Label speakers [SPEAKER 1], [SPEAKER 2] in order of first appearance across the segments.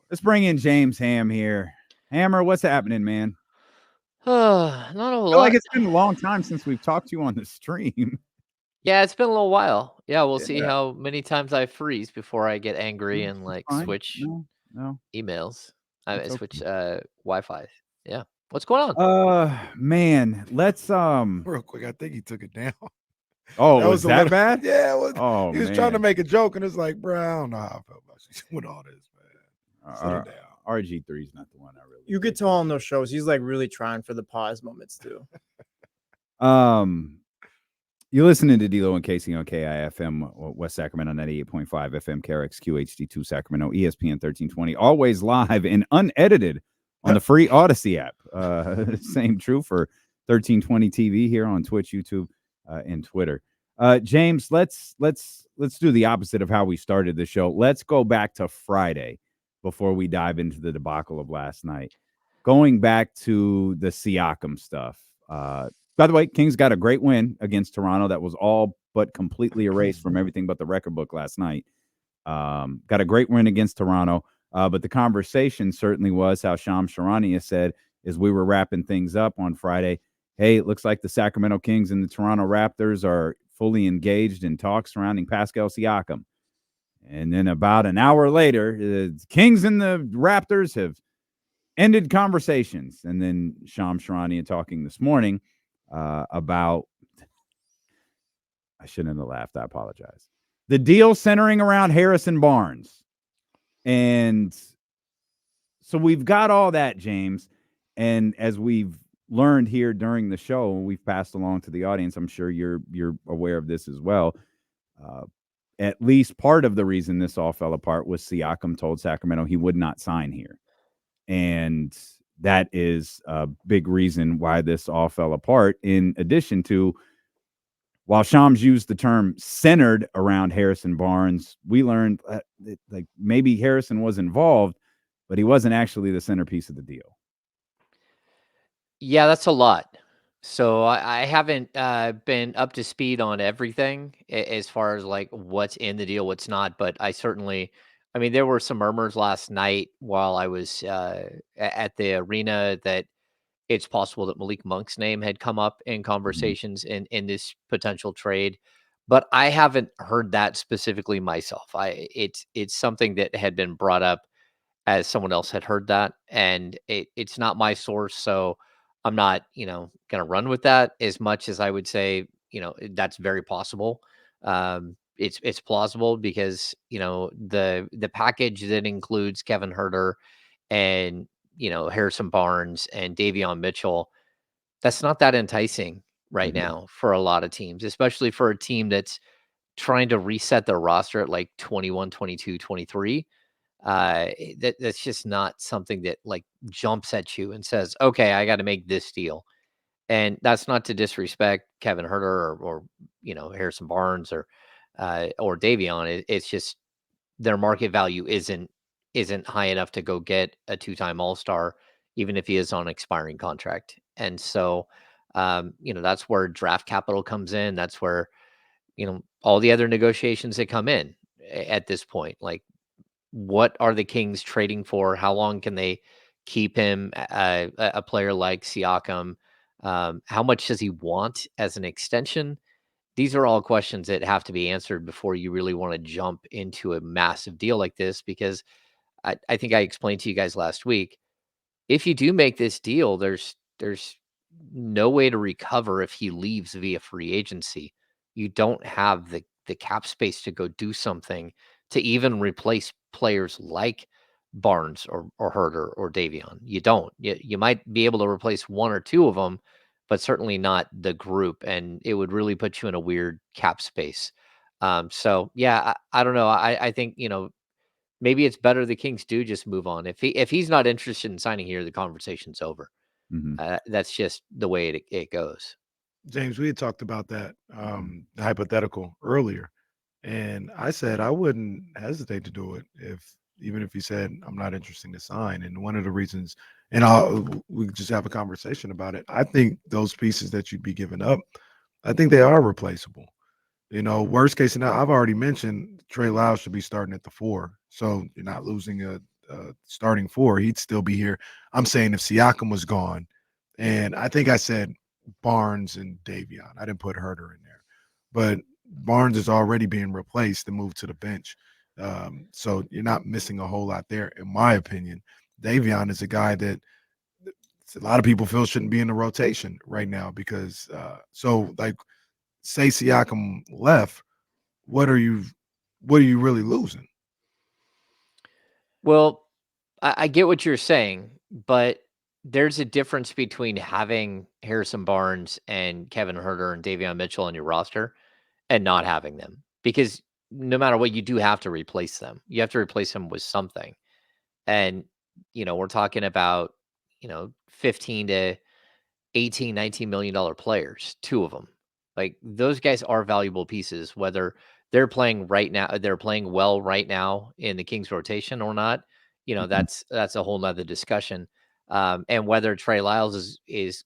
[SPEAKER 1] Let's bring in James Ham here. Hammer, what's happening, man?
[SPEAKER 2] Not a
[SPEAKER 1] I
[SPEAKER 2] whole
[SPEAKER 1] feel like
[SPEAKER 2] lot.
[SPEAKER 1] it's been a long time since we've talked to you on the stream.
[SPEAKER 2] Yeah, it's been a little while. Yeah, we'll see
[SPEAKER 1] Yeah,
[SPEAKER 2] how many times I freeze before I get angry
[SPEAKER 1] no,
[SPEAKER 2] and
[SPEAKER 1] it's
[SPEAKER 2] like
[SPEAKER 1] fine.
[SPEAKER 2] switch
[SPEAKER 1] No,
[SPEAKER 2] emails.
[SPEAKER 1] it's
[SPEAKER 2] I switch
[SPEAKER 1] okay.
[SPEAKER 2] Wi-Fi. Yeah. What's going on?
[SPEAKER 1] Man, let's
[SPEAKER 3] Real quick, I think he took it down.
[SPEAKER 1] Oh,
[SPEAKER 3] That was
[SPEAKER 1] was
[SPEAKER 3] the
[SPEAKER 1] that
[SPEAKER 3] one.
[SPEAKER 1] bad?
[SPEAKER 3] Yeah,
[SPEAKER 1] Oh
[SPEAKER 3] he was trying to
[SPEAKER 1] man.
[SPEAKER 3] make a joke, and it's like, bro, I don't know how I felt about you with all this, man. Settle
[SPEAKER 1] Uh,
[SPEAKER 3] down.
[SPEAKER 1] RG3 is not the one I really
[SPEAKER 4] You could
[SPEAKER 1] dig
[SPEAKER 4] tell on those shows he's like really trying for the pause moments too.
[SPEAKER 1] with. You're listening to D'Lo and Casey on KIFM West Sacramento 98.5 FM KRXQ HD2 Sacramento ESPN 1320. Always live and unedited on the free Odyssey app. Same true for 1320 TV here on Twitch, YouTube, and Twitter. James, let's do the opposite of how we started the show. Let's go back to Friday before we dive into the debacle of last night. Going back to the Siakam stuff. By the way, Kings got a great win against Toronto that was all but completely erased from everything but the record book last night. Got a great win against Toronto, but the conversation certainly was how Shams Charania said as we were wrapping things up on Friday, hey, it looks like the Sacramento Kings and the Toronto Raptors are fully engaged in talks surrounding Pascal Siakam. And then about an hour later, the Kings and the Raptors have ended conversations. And then Shams Charania talking this morning about, I shouldn't have laughed. I apologize. The deal centering around Harrison Barnes. And so we've got all that, James. And as we've learned here during the show, we've passed along to the audience. I'm sure you're aware of this as well. Uh, at least part of the reason this all fell apart was Siakam told Sacramento he would not sign here. And that is a big reason why this all fell apart. In addition to, while Shams used the term centered around Harrison Barnes, we learned that like maybe Harrison was involved, but he wasn't actually the centerpiece of the deal.
[SPEAKER 2] Yeah, that's a lot. So I haven't been up to speed on everything as far as like what's in the deal, what's not. But I mean, there were some murmurs last night while I was at the arena that it's possible that Malik Monk's name had come up in
[SPEAKER 1] Mhm.
[SPEAKER 2] conversations in this potential trade, but I haven't heard that specifically myself. It's something that had been brought up as someone else had heard that, and it's not my source, so I'm not going to run with that as much as I would say that's very possible. It's plausible because the package that includes Kevin Herter and Harrison Barnes and Davion Mitchell, that's not that enticing right
[SPEAKER 1] Mhm.
[SPEAKER 2] now for a lot of teams, especially for a team that's trying to reset their roster at like 21, 22, 23. That's just not something that like jumps at you and says, okay, I got to make this deal. And that's not to disrespect Kevin Herter or Harrison Barnes or Davion. It's just their market value isn't high enough to go get a two-time All-Star, even if he is on expiring contract. And so, that's where draft capital comes in. That's where all the other negotiations that come in at this point. Like, what are the Kings trading for? How long can they keep him? A player like Siakam, how much does he want as an extension? These are all questions that have to be answered before you really want to jump into a massive deal like this. Because I think I explained to you guys last week, if you do make this deal, there's no way to recover if he leaves via free agency. You don't have the cap space to go do something to even replace players like Barnes or Herter or Davion. You don't. You might be able to replace one or two of them, but certainly not the group. And it would really put you in a weird cap space. So yeah, I don't know. I think maybe it's better the Kings do just move on. If he's not interested in signing here, the conversation's over.
[SPEAKER 1] Mhm.
[SPEAKER 2] That's just the way it goes.
[SPEAKER 3] James, we had talked about that hypothetical earlier, and I said I wouldn't hesitate to do it even if he said I'm not interested to sign. And one of the reasons, and we could just have a conversation about it. I think those pieces that you'd be giving up, I think they are replaceable. Worst case scenario, I've already mentioned Trey Lyles should be starting at the 4, so you're not losing a starting four, he'd still be here. I'm saying if Siakam was gone, and I think I said Barnes and Davion. I didn't put Herter in there, but Barnes is already being replaced and moved to the bench. So you're not missing a whole lot there, in my opinion. Davion is a guy that a lot of people feel shouldn't be in the rotation right now because so like say Siakam left, what are you really losing?
[SPEAKER 2] Well, I get what you're saying, but there's a difference between having Harrison Barnes and Kevin Herter and Davion Mitchell on your roster and not having them. Because no matter what, you do have to replace them. You have to replace them with something. And, we're talking about, 15 to 18, $19 million players, two of them. Like those guys are valuable pieces, whether they're playing well right now in the Kings rotation or not. That's a whole nother discussion. And whether Trey Lyles is,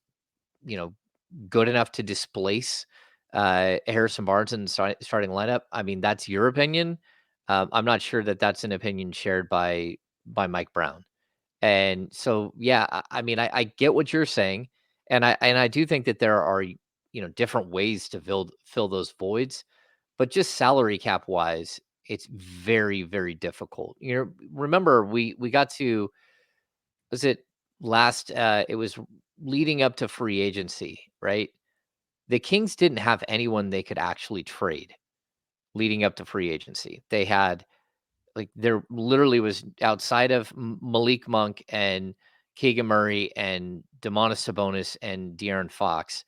[SPEAKER 2] you know, good enough to displace Harrison Barnes in the starting lineup. I mean, that's your opinion. I'm not sure that that's an opinion shared by Mike Brown. And so, yeah, I mean, I get what you're saying, and I do think that there are different ways to fill those voids, but just salary cap wise, it's very very difficult. Remember we got to was it last? It was leading up to free agency, right? The Kings didn't have anyone they could actually trade leading up to free agency. They had like there literally was outside of Malik Monk and Keegan Murray and Demonis Sabonis and De'Aaron Fox.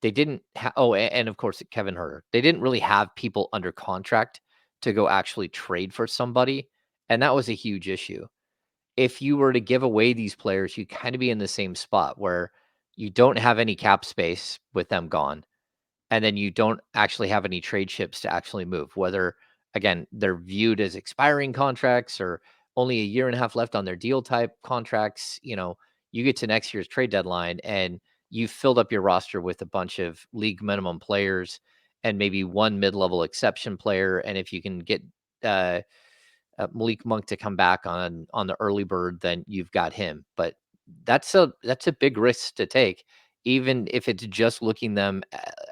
[SPEAKER 2] They didn't and of course Kevin Herter. They didn't really have people under contract to go actually trade for somebody, and that was a huge issue. If you were to give away these players, you kind of be in the same spot where you don't have any cap space with them gone, and then you don't actually have any trade chips to actually move, whether again they're viewed as expiring contracts or only a year and a half left on their deal type contracts. You get to next year's trade deadline and you've filled up your roster with a bunch of league minimum players and maybe one mid-level exception player, and if you can get uh, Malik Monk to come back on the early bird, then you've got him. But that's a big risk to take, even if it's just looking them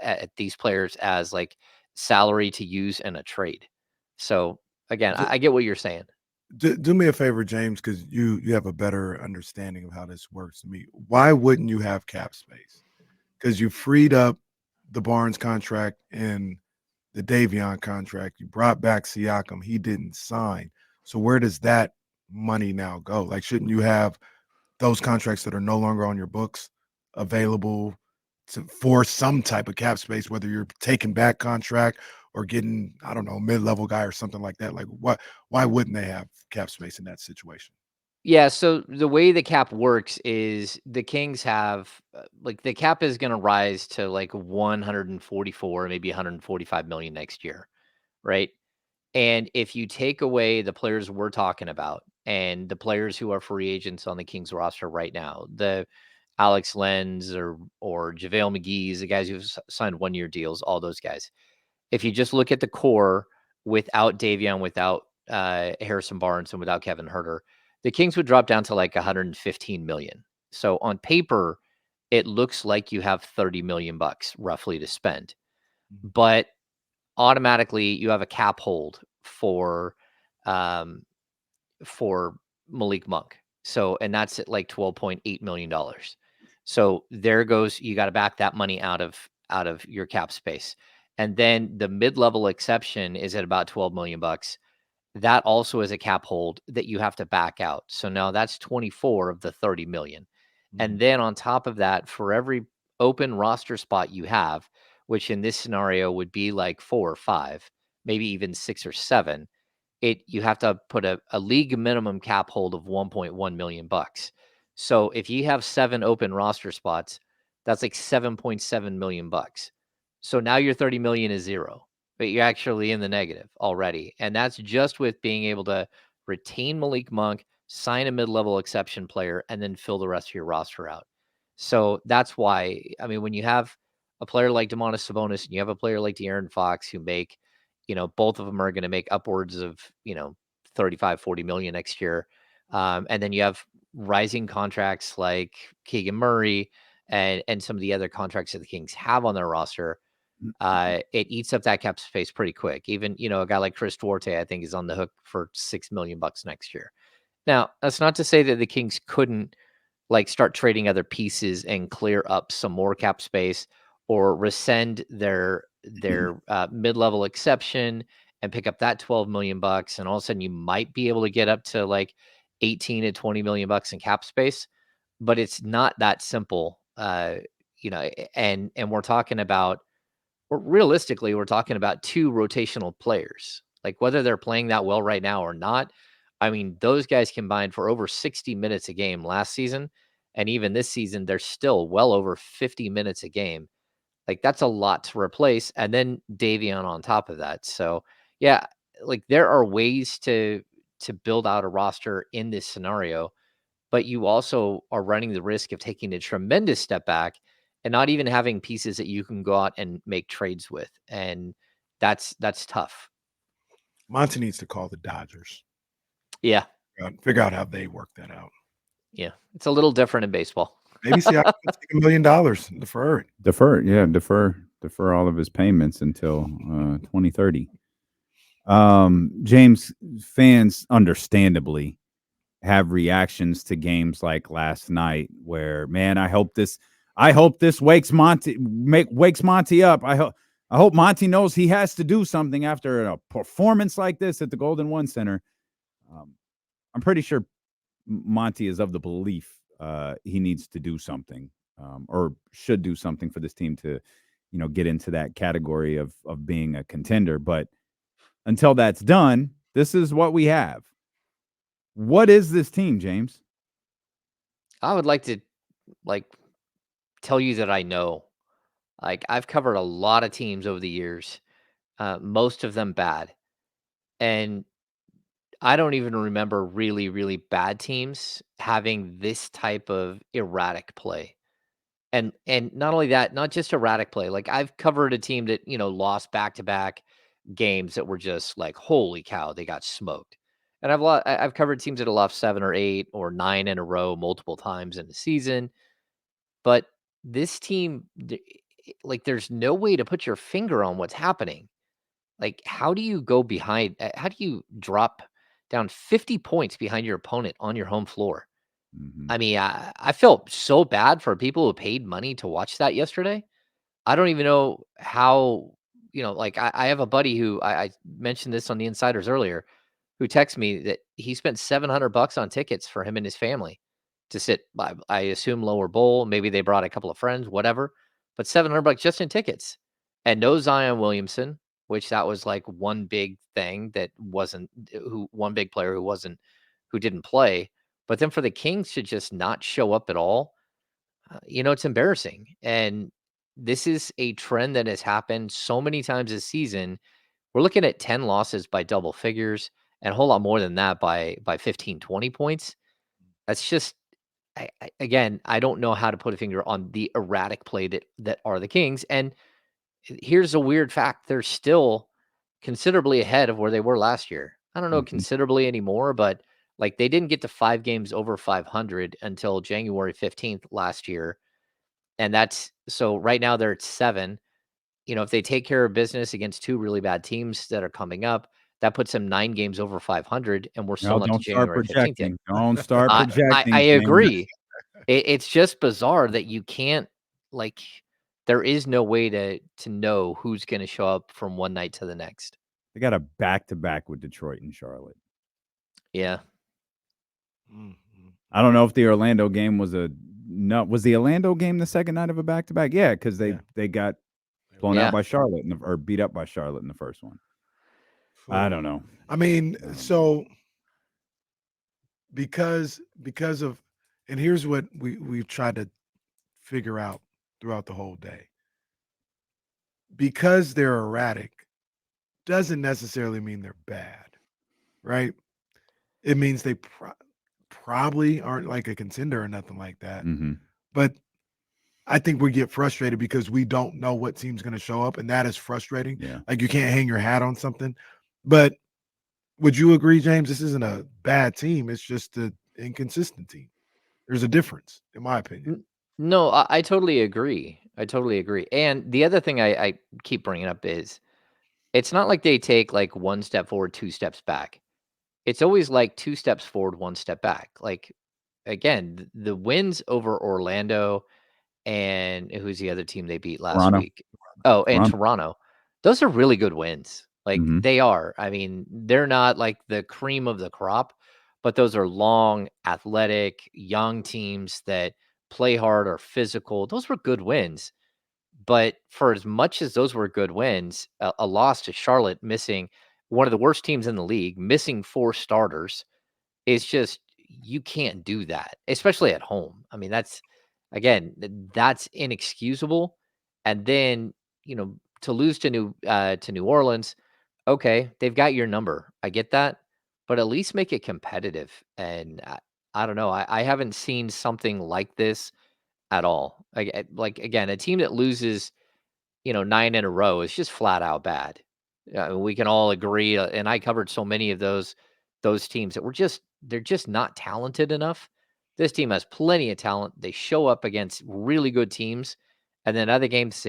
[SPEAKER 2] at these players as like salary to use in a trade. So again, I get what you're saying.
[SPEAKER 3] Do me a favor, James, because you have a better understanding of how this works than me. Why wouldn't you have cap space? Because you freed up the Barnes contract and the Davion contract. You brought back Siakam. He didn't sign. So where does that money now go? Like, shouldn't you have those contracts that are no longer on your books available for some type of cap space, whether you're taking back contract or getting, I don't know, mid-level guy or something like that? Like, why wouldn't they have cap space in that situation?
[SPEAKER 2] Yeah, so the way the cap works is the Kings have like the cap is going to rise to like 144, maybe 145 million next year, right? And if you take away the players we're talking about and the players who are free agents on the Kings roster right now, the Alex Lenz or JaVale McGee's, the guys who've signed 1-year deals, all those guys. If you just look at the core without Davion, without Harrison Barnes, and without Kevin Herter, the Kings would drop down to like 115 million. So on paper, it looks like you have 30 million bucks roughly to spend. But automatically you have a cap hold um for Malik Monk. So and that's at like $12.8 million. So there goes, you got to back that money out of your cap space. And then the mid-level exception is at about 12 million bucks. That also is a cap hold that you have to back out. So now that's 24 of the 30 million. And then on top of that, for every open roster spot you have, which in this scenario would be like 4 or 5, maybe even 6 or 7, you have to put a league minimum cap hold of 1.1 million bucks. So if you have 7 open roster spots, that's like 7.7 million bucks. So now your 30 million is zero, but you're actually in the negative already. And that's just with being able to retain Malik Monk, sign a mid-level exception player, and then fill the rest of your roster out. So that's why, I mean, when you have a player like Demonis Sabonis and you have a player like De'Aaron Fox who make, both of them are going to make upwards of, 35, 40 million next year. And then you have rising contracts like Keegan Murray and some of the other contracts that the Kings have on their roster. It eats up that cap space pretty quick. Even, a guy like Chris Duarte, I think, is on the hook for $6 million next year. Now, that's not to say that the Kings couldn't start trading other pieces and clear up some more cap space, or rescind their mid-level exception and pick up that $12 million, and all of a sudden you might be able to get up to 18 to $20 million in cap space. But it's not that simple. And we're talking about, or realistically, we're talking about two rotational players. Like, whether they're playing that well right now or not, I mean, those guys combined for over 60 minutes a game last season. And even this season, they're still well over 50 minutes a game. That's a lot to replace. And then Davion on top of that. So, yeah, there are ways to build out a roster in this scenario, but you also are running the risk of taking a tremendous step back and not even having pieces that you can go out and make trades with. And that's tough.
[SPEAKER 3] Monty needs to call the Dodgers.
[SPEAKER 2] Yeah.
[SPEAKER 3] Figure out how they work that out.
[SPEAKER 2] Yeah. It's a little different in baseball.
[SPEAKER 3] Maybe see how take $1 million, defer it.
[SPEAKER 1] Defer all of his payments until 2030. James, fans understandably have reactions to games like last night where, man, I hope this wakes Monty up. I hope Monty knows he has to do something after a performance like this at the Golden One Center. I'm pretty sure Monty is of the belief he needs to do something, or should do something for this team to, get into that category of being a contender. But until that's done, this is what we have. What is this team, James?
[SPEAKER 2] I would like to tell you that I know. I've covered a lot of teams over the years, most of them bad. And I don't even remember really, really bad teams having this type of erratic play. And not only that, not just erratic play. I've covered a team that, lost back-to-back games that were just holy cow, they got smoked. And I've covered teams that have lost 7 or 8 or 9 in a row multiple times in the season. But this team, there's no way to put your finger on what's happening. How do you go behind? How do you drop down 50 points behind your opponent on your home floor?
[SPEAKER 1] Mm-hmm.
[SPEAKER 2] I mean, I felt so bad for people who paid money to watch that yesterday. I don't even know how, I have a buddy who I mentioned this on the Insiders earlier, who texted me that he spent $700 on tickets for him and his family to sit, I assume, lower bowl. Maybe they brought a couple of friends, whatever, but $700 just in tickets, and no Zion Williamson, which that was one big thing that wasn't one big player who didn't play. But then for the Kings to just not show up at all, it's embarrassing. And this is a trend that has happened so many times this season. We're looking at 10 losses by double figures, and a whole lot more than that by 15, 20 points. That's just, again, I don't know how to put a finger on the erratic play that are the Kings. And here's a weird fact. They're still considerably ahead of where they were last year. I don't know
[SPEAKER 1] Mm-hmm.
[SPEAKER 2] considerably anymore, but they didn't get to 5 games over 500 until January 15th last year. And so right now they're at 7. If they take care of business against 2 really bad teams that are coming up, that puts them 9 games over 500, and we're still
[SPEAKER 1] No,
[SPEAKER 2] not to
[SPEAKER 1] don't start
[SPEAKER 2] January 15th yet.
[SPEAKER 1] projecting. Don't start
[SPEAKER 2] I
[SPEAKER 1] projecting.
[SPEAKER 2] agree. It's just bizarre that you can't, there is no way to know who's going to show up from one night to the next.
[SPEAKER 1] They got a back-to-back with Detroit and Charlotte.
[SPEAKER 2] Yeah.
[SPEAKER 3] Mm-hmm.
[SPEAKER 1] I don't know if the Orlando game was was the Orlando game the second night of a back-to-back? Yeah, because they got blown out by Charlotte or beat up by Charlotte in the first one. I don't know.
[SPEAKER 3] I mean, so because of, and here's what we've tried to figure out throughout the whole day. Because they're erratic doesn't necessarily mean they're bad, right? It means they probably aren't like a contender or nothing like that.
[SPEAKER 1] Mm-hmm.
[SPEAKER 3] But I think we get frustrated because we don't know what team's going to show up, and that is frustrating.
[SPEAKER 1] Yeah.
[SPEAKER 3] You can't hang your hat on something. But would you agree, James? This isn't a bad team. It's just that inconsistent team. There's a difference, in my opinion.
[SPEAKER 2] No, I totally agree. I totally agree. And the other thing I keep bringing up is it's not like they take like one step forward, two steps back. It's always like two steps forward, one step back. Like, again, the wins over Orlando and who's the other team they beat last
[SPEAKER 1] Toronto.
[SPEAKER 2] week? Oh, and
[SPEAKER 1] Toronto.
[SPEAKER 2] Toronto. Those are really good wins. Like,
[SPEAKER 1] Mhm.
[SPEAKER 2] they are. I mean, they're not like the cream of the crop, but those are long, athletic, young teams that play hard, are physical. Those were good wins. But for as much as those were good wins, a loss to Charlotte, missing one of the worst teams in the league, missing 4 starters, is just you can't do that, especially at home. I mean, that's again, that's inexcusable. And then, to lose to New Orleans, okay, they've got your number. I get that, but at least make it competitive. And I don't know. I haven't seen something like this at all. Like again, a team that loses 9 in a row is just flat out bad. We can all agree, and I covered so many of those teams that they're just not talented enough. This team has plenty of talent. They show up against really good teams, and then other games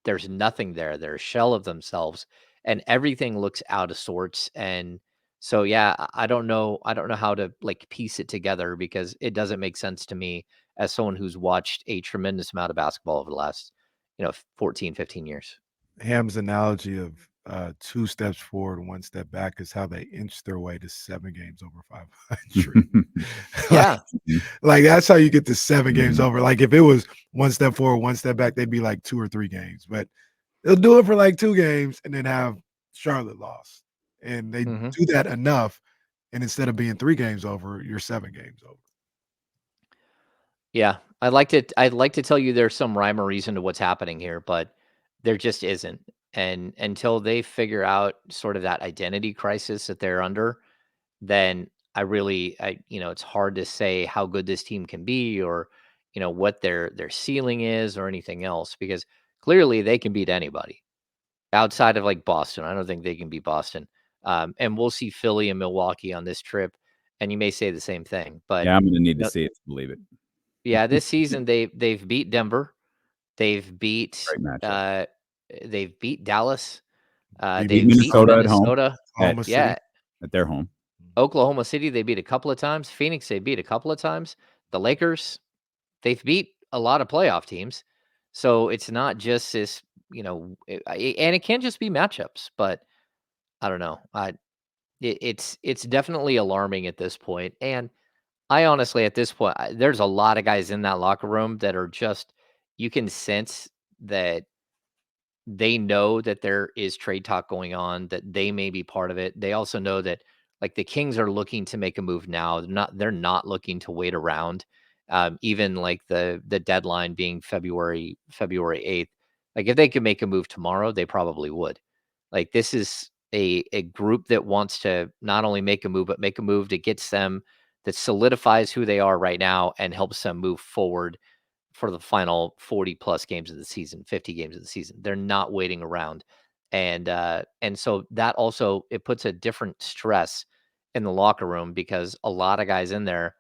[SPEAKER 2] there's nothing there. They're a shell of themselves, and everything looks out of sorts. And so, yeah, I don't know. I don't know how to like piece it together because it doesn't make sense to me as someone who's watched a tremendous amount of basketball over the last 14, 15 years.
[SPEAKER 3] Ham's analogy of 2 steps forward, 1 step back is how they inch their way to 7 games over 500.
[SPEAKER 2] Yeah.
[SPEAKER 3] Like that's how you get to 7 games
[SPEAKER 1] Mhm.
[SPEAKER 3] over. Like if it was 1 step forward, 1 step back, they'd be like 2 or 3 games. But they'll do it for like 2 games and then have Charlotte lost. And they
[SPEAKER 2] Hmm.
[SPEAKER 3] do that enough. And instead of being 3 games over, you're 7 games over.
[SPEAKER 2] Yeah. I'd like to tell you there's some rhyme or reason to what's happening here, but there just isn't. And until they figure out sort of that identity crisis that they're under, then it's hard to say how good this team can be or, what their ceiling is or anything else because clearly they can beat anybody outside of like Boston. I don't think they can beat Boston. And we'll see Philly and Milwaukee on this trip, and you may say the same thing, but
[SPEAKER 1] Yeah, I'm gonna need to
[SPEAKER 2] no,
[SPEAKER 1] see it to believe it.
[SPEAKER 2] yeah, this season they've beat Denver, they've beat
[SPEAKER 1] Great matchup.
[SPEAKER 2] uh, they've beat Dallas,
[SPEAKER 3] They
[SPEAKER 1] Beat
[SPEAKER 3] beat
[SPEAKER 2] they've beat
[SPEAKER 1] Minnesota at
[SPEAKER 3] Minnesota,
[SPEAKER 1] home.
[SPEAKER 2] Minnesota.
[SPEAKER 3] Oklahoma City.
[SPEAKER 2] Yeah,
[SPEAKER 1] At their home.
[SPEAKER 2] Oklahoma City they beat a couple of times. Phoenix they beat a couple of times. The Lakers they've beat a lot of playoff teams, so it's not just this, and it can't just be matchups. But I don't know. It's definitely alarming at this point, and I honestly at this point there's a lot of guys in that locker room that are just you can sense that they know that there is trade talk going on, that they may be part of it. They also know that like the Kings are looking to make a move now. They're not looking to wait around. Even like the deadline being February 8th. Like if they could make a move tomorrow, they probably would. Like this is a group that wants to not only make a move, but make a move that gets them that solidifies who they are right now and helps them move forward for the final 40 plus games of the season, 50 games of the season. They're not waiting around. And so that also it puts a different stress in the locker room because a lot of guys in there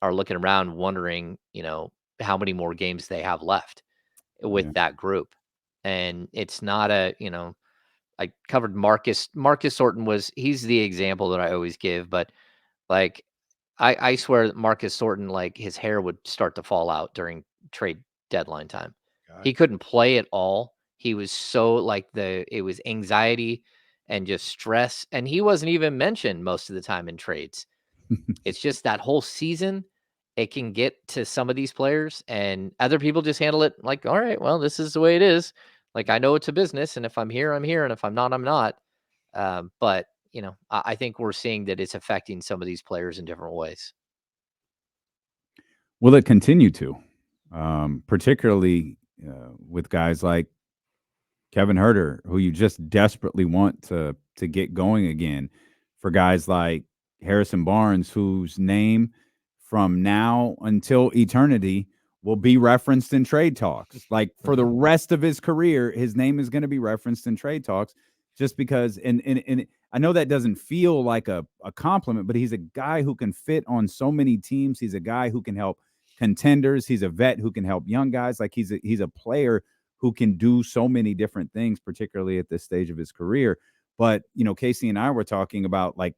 [SPEAKER 2] are looking around wondering, how many more games they have left with
[SPEAKER 1] Yeah.
[SPEAKER 2] that group. And it's not I covered Marcus. Marcus Sorton he's the example that I always give, but like I swear that Marcus Sorton, like his hair would start to fall out during trade deadline time. He couldn't play at all. He was so like it was anxiety and just stress. And he wasn't even mentioned most of the time in trades. It's just that whole season, it can get to some of these players and other people just handle it like, all right, well, this is the way it is. Like I know it's a business, and if I'm here, I'm here, and if I'm not, I'm not. But I think we're seeing that it's affecting some of these players in different ways.
[SPEAKER 1] Will it continue to? Particularly with guys like Kevin Herter, who you just desperately want to get going again. For guys like Harrison Barnes, whose name from now until eternity will be referenced in trade talks. Like for the rest of his career, his name is going to be referenced in trade talks just because and I know that doesn't feel like a compliment, but he's a guy who can fit on so many teams. He's a guy who can help contenders. He's a vet who can help young guys. Like he's a player who can do so many different things, particularly at this stage of his career. But, Casey and I were talking about, like,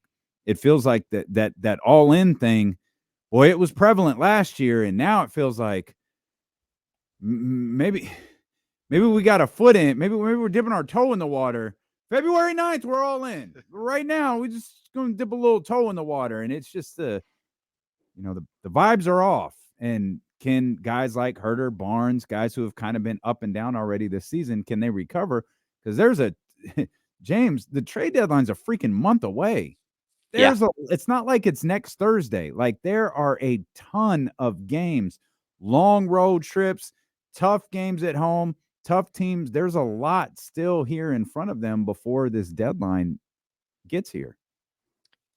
[SPEAKER 1] it feels like that all in thing, boy, it was prevalent last year. And now it feels like maybe we got a foot in. Maybe we're dipping our toe in the water. February 9th, we're all in. Right now, we're just going to dip a little toe in the water. And it's just the vibes are off. And can guys like Herter, Barnes, guys who have kind of been up and down already this season, can they recover? Because there's James, the trade deadline's a freaking month away. It's not like it's next Thursday. Like, there are a ton of games, long road trips, tough games at home, tough teams. There's a lot still here in front of them before this deadline gets here.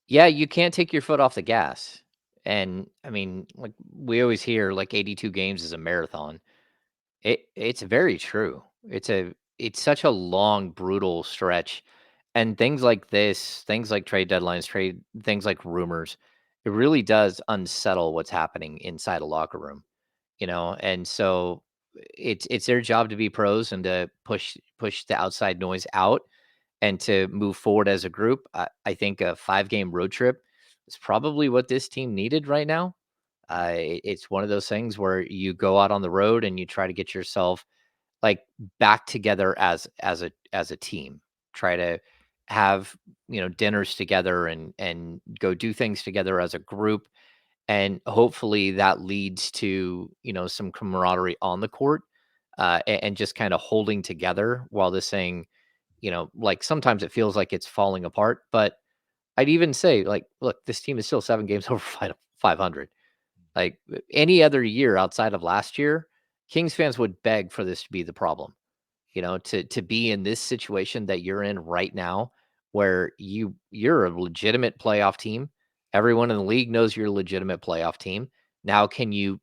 [SPEAKER 2] Yeah, you can't take your foot off the gas. And I mean, like we always hear, like 82 games is a marathon. It's very true. It's such a long, brutal stretch. And things like this, things like trade deadlines, things like rumors, it really does unsettle what's happening inside a locker room, And so it's their job to be pros and to push the outside noise out and to move forward as a group. I think a 5-game road trip is probably what this team needed right now. It's one of those things where you go out on the road and you try to get yourself like back together as a team. Try to have dinners together and go do things together as a group, and hopefully that leads to some camaraderie on the court, and just kind of holding together while this thing, like sometimes it feels like it's falling apart. But I'd even say, like, look, this team is still 7 games over 500. Like any other year outside of last year, Kings fans would beg for this to be the problem. To be in this situation that you're in right now, where you're a legitimate playoff team. Everyone in the league knows you're a legitimate playoff team. Now, can you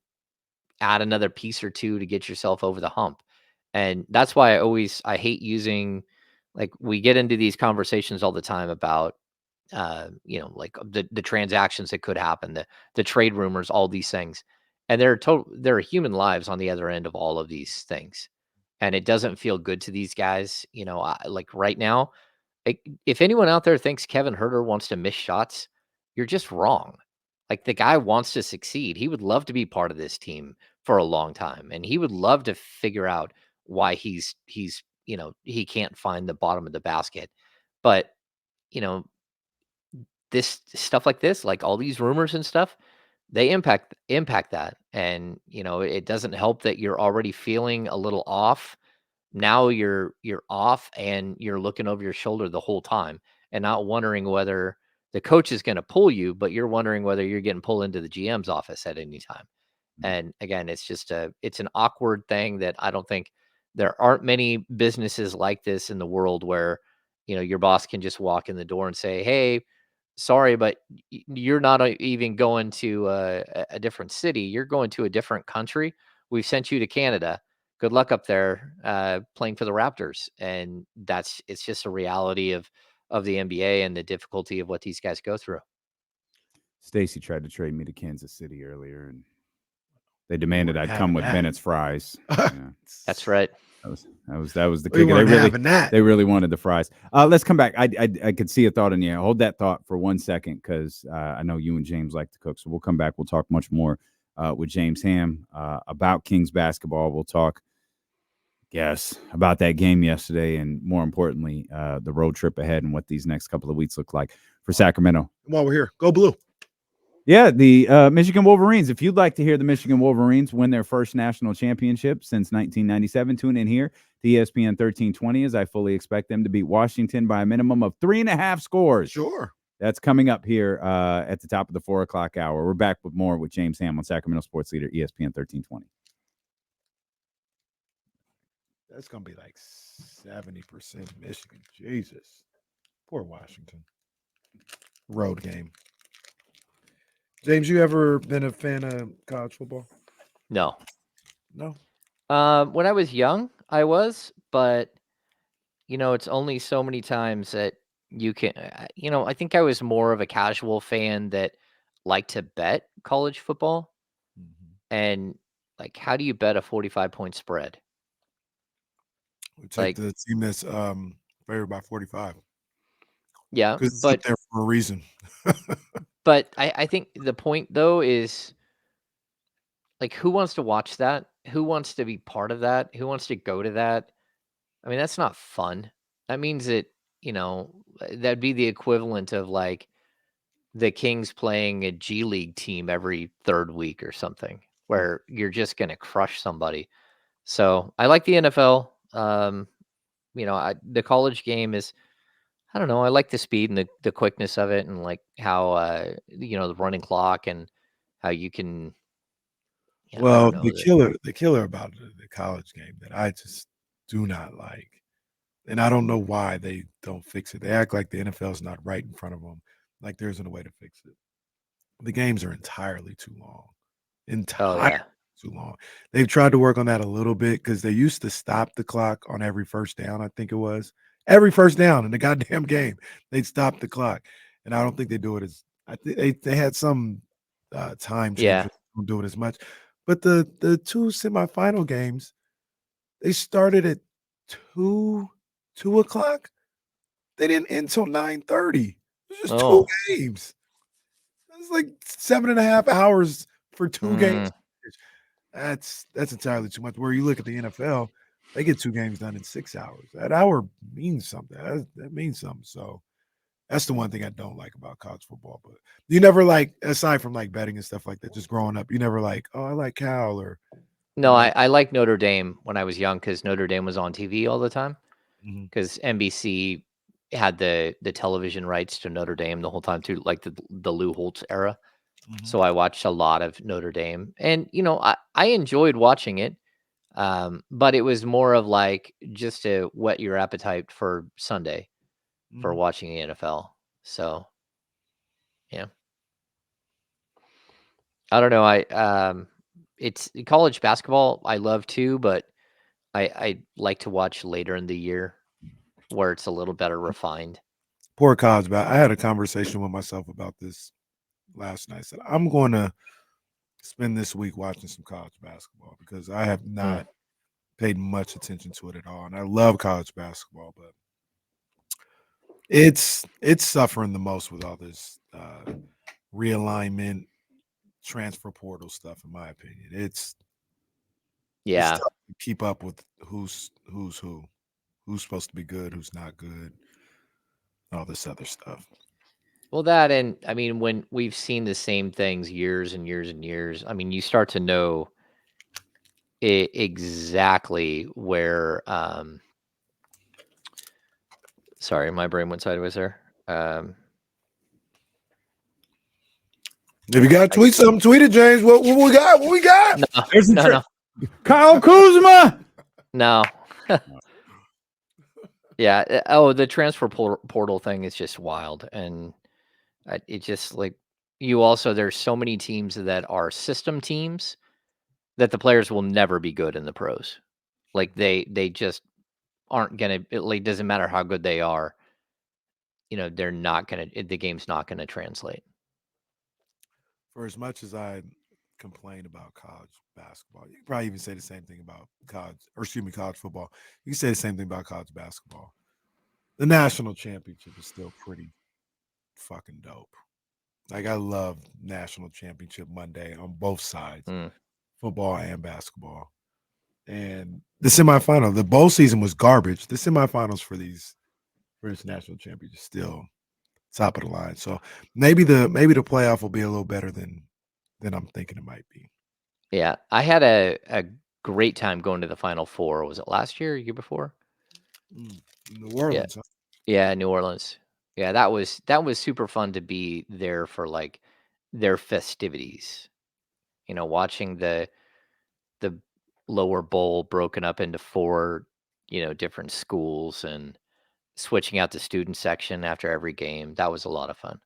[SPEAKER 2] add another piece or two to get yourself over the hump? And that's why I hate using, like, we get into these conversations all the time about like the transactions that could happen, the trade rumors, all these things. And there are human lives on the other end of all of these things. And it doesn't feel good to these guys. Like right now, if anyone out there thinks Kevin Herter wants to miss shots, you're just wrong. Like, the guy wants to succeed. He would love to be part of this team for a long time, and he would love to figure out why he can't find the bottom of the basket. But you know, this stuff like this, like all these rumors and stuff, they impact that. And it doesn't help that you're already feeling a little off. Now you're off and you're looking over your shoulder the whole time and not wondering whether the coach is going to pull you, but you're wondering whether you're getting pulled into the GM's office at any time. And again, it's an awkward thing that I don't think there aren't many businesses like this in the world where, your boss can just walk in the door and say, "Hey, sorry, but you're not even going to a different city. You're going to a different country. We've sent you to Canada. Good luck up there playing for the Raptors." And it's just a reality of the NBA and the difficulty of what these guys go through.
[SPEAKER 1] Stacy tried to trade me to Kansas City earlier, and they demanded I'd come with Bennett's fries. Yeah.
[SPEAKER 2] That's right.
[SPEAKER 1] That was the kicker. They really wanted the fries. Let's come back. I could see a thought in you. Hold that thought for 1 second, because I know you and James like to cook. So we'll come back. We'll talk much more with James Ham about Kings basketball. We'll talk, about that game yesterday, and more importantly, the road trip ahead and what these next couple of weeks look like for Sacramento.
[SPEAKER 3] While we're here, go blue.
[SPEAKER 1] Yeah, the Michigan Wolverines. If you'd like to hear the Michigan Wolverines win their first national championship since 1997, tune in here to ESPN 1320, as I fully expect them to beat Washington by a minimum of 3.5 scores.
[SPEAKER 3] Sure.
[SPEAKER 1] That's coming up here at the top of the 4 o'clock hour. We're back with more with James Ham on Sacramento Sports Leader, ESPN 1320.
[SPEAKER 3] That's going to be like 70% Michigan. Jesus. Poor Washington. Road game. James, you ever been a fan of college football?
[SPEAKER 2] No.
[SPEAKER 3] No?
[SPEAKER 2] When I was young, I was, but it's only so many times that you can, I think I was more of a casual fan that liked to bet college football. And like, how do you bet a 45-point spread?
[SPEAKER 3] We take
[SPEAKER 2] Like,
[SPEAKER 3] the team that's favored by 45
[SPEAKER 2] yeah,
[SPEAKER 3] because it's up there for a reason.
[SPEAKER 2] but I think the point though is like, who wants to watch that? Who wants to be part of that? Who wants to go to that? I mean, that's not fun. That means that, that'd be the equivalent of like the Kings playing a G League team every third week or something, where you're just going to crush somebody. So I like the NFL. The college game is, I don't know. I like the speed and the quickness of it, and like how the running clock and how you can. Yeah, I
[SPEAKER 3] Well,
[SPEAKER 2] don't know.
[SPEAKER 3] the killer about the college game that I just do not like, and I don't know why they don't fix it. They act like the NFL is not right in front of them, like there isn't a way to fix it. The games are entirely too long.
[SPEAKER 2] Oh
[SPEAKER 3] Entirely
[SPEAKER 2] yeah,
[SPEAKER 3] too long. They've tried to work on that a little bit because they used to stop the clock on every first down, I think it was. Every first down in the goddamn game, they'd stop the clock. And I don't think they do it as I think they had some time change,
[SPEAKER 2] yeah.
[SPEAKER 3] but they don't do it as much. But the two semifinal games, they started at 2 2 o'clock. They didn't end till 9:30. It was just two
[SPEAKER 2] Oh,
[SPEAKER 3] games. It's like 7.5 hours for two
[SPEAKER 2] mm,
[SPEAKER 3] games. That's entirely too much. Where you look at the NFL, they get two games done in 6 hours. That hour means something. That means something. So that's the one thing I don't like about college football. But you never like, aside from like betting and stuff like that, just growing up, you never like, oh, I like Cal or you
[SPEAKER 2] no,
[SPEAKER 3] know.
[SPEAKER 2] I like Notre Dame when I was young because Notre Dame was on TV all the time.
[SPEAKER 3] Mhm,
[SPEAKER 2] Because NBC had the television rights to Notre Dame the whole time too, like the Lou Holtz era.
[SPEAKER 3] mhm.
[SPEAKER 2] So I watched a lot of Notre Dame, and I enjoyed watching it. But it was more of like just to whet your appetite for Sunday for
[SPEAKER 3] Mhm.
[SPEAKER 2] watching the NFL. So yeah, I don't know. It's college basketball. I love too, but I like to watch later in the year where it's a little better refined.
[SPEAKER 3] Poor college I had a conversation with myself about this last night. I said, I'm going to spend this week watching some college basketball because I have
[SPEAKER 2] Mm,
[SPEAKER 3] not paid much attention to it at all. And I love college basketball, but it's suffering the most with all this realignment, transfer portal stuff, in my opinion. It's
[SPEAKER 2] yeah.
[SPEAKER 3] tough to keep up with who's supposed to be good, who's not good, all this other stuff.
[SPEAKER 2] Well, that and I mean, when we've seen the same things years and years and years, I mean, you start to know exactly where. Sorry, my brain went sideways there.
[SPEAKER 3] If you got to
[SPEAKER 2] I,
[SPEAKER 3] tweet something, tweet it, James. What we got? What we got?
[SPEAKER 2] no,
[SPEAKER 1] There's the
[SPEAKER 2] no,
[SPEAKER 1] trick.
[SPEAKER 2] no,
[SPEAKER 1] Kyle Kuzma.
[SPEAKER 2] no. Yeah. Oh, the transfer portal thing is just wild, and it just like you also. There's so many teams that are system teams that the players will never be good in the pros. Like they just aren't gonna. It like doesn't matter how good they are. They're not gonna. The game's not gonna translate.
[SPEAKER 3] For as much as I complain about college basketball, you can probably even say the same thing about college football. You can say the same thing about college basketball. The national championship is still pretty fucking dope. Like I love national championship Monday on both sides,
[SPEAKER 2] Mm.
[SPEAKER 3] football and basketball. And the semifinal, the bowl season was garbage. The semifinals for this national championship is still top of the line. So maybe the playoff will be a little better than I'm thinking it might be.
[SPEAKER 2] Yeah, I had a great time going to the Final Four. Was it last year, or year before?
[SPEAKER 3] New
[SPEAKER 2] Yeah,
[SPEAKER 3] Orleans, huh?
[SPEAKER 2] yeah, New Orleans. Yeah, that was super fun to be there for like their festivities. Watching the lower bowl broken up into four, different schools and switching out the student section after every game. That was a lot of fun.